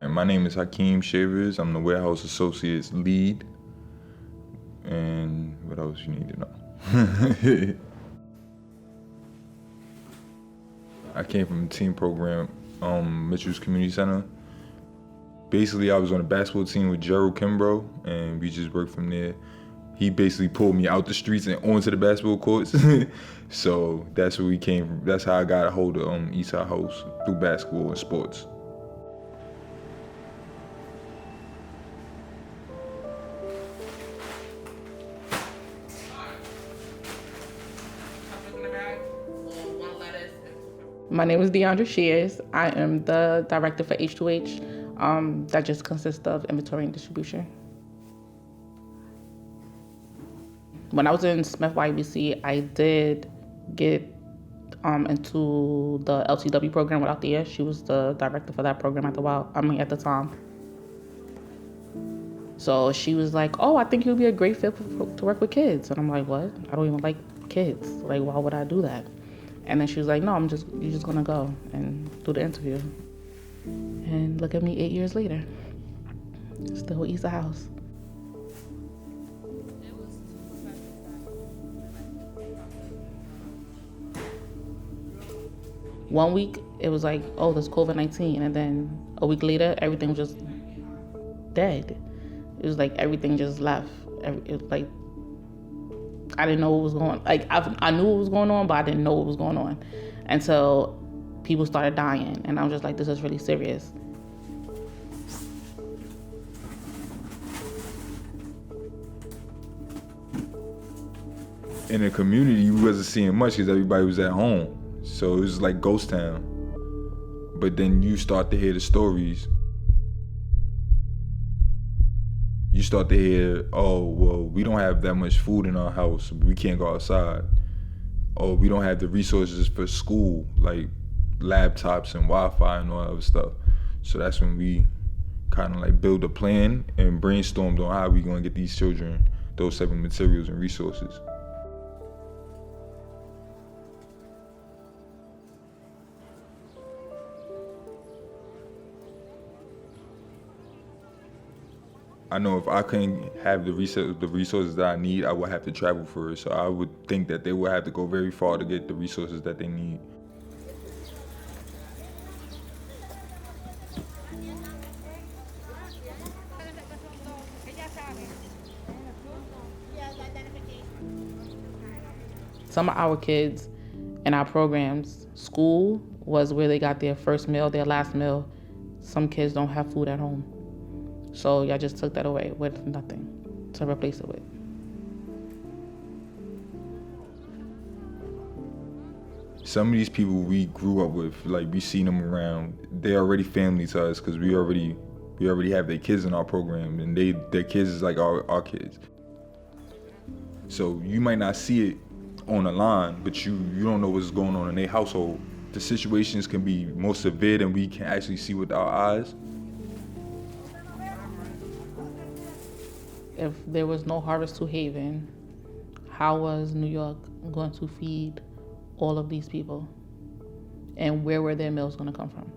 And my name is Hakeem Shavers. I'm the warehouse associates lead. And what else you need to know? I came from a team program, Mitchell's Community Center. Basically, I was on a basketball team with Gerald Kimbrough, and we just worked from there. He basically pulled me out the streets and onto the basketball courts. So that's where we came from. That's how I got a hold of Eastside House, through basketball and sports. My name is Deandra Shears. I am the director for H2H. That just consists of inventory and distribution. When I was in Smith YBC, I did get into the LCW program with Althea. She was the director for that program at the time. So she was like, "Oh, I think you'd be a great fit to work with kids." And I'm like, "What? I don't even like kids. Like, why would I do that?" And then she was like, "No, you're just gonna go and do the interview." And look at me 8 years later, still with Eastside House. One week, it was like, oh, there's COVID-19. And then a week later, everything was just dead. It was like everything just left. It was like, I didn't know what was going on. Like, I knew what was going on, but I didn't know what was going on until people started dying. And I was just like, this is really serious. In the community, you wasn't seeing much because everybody was at home. So it was like ghost town. But then you start to hear the stories. You start to hear, oh, well, we don't have that much food in our house. We can't go outside. Or we don't have the resources for school, like laptops and Wi-Fi and all that other stuff. So that's when we kind of like build a plan and brainstormed on how we gonna get these children those type of materials and resources. I know if I couldn't have the resources that I need, I would have to travel for it. So I would think that they would have to go very far to get the resources that they need. Some of our kids in our programs, school was where they got their first meal, their last meal. Some kids don't have food at home. So y'all just took that away with nothing to replace it with. Some of these people we grew up with, like we seen them around, they're already family to us because we already have their kids in our program, and their kids is like our kids. So you might not see it on the line, but you don't know what's going on in their household. The situations can be more severe than we can actually see with our eyes. If there was no Harvest to Haven, how was New York going to feed all of these people? And where were their meals going to come from?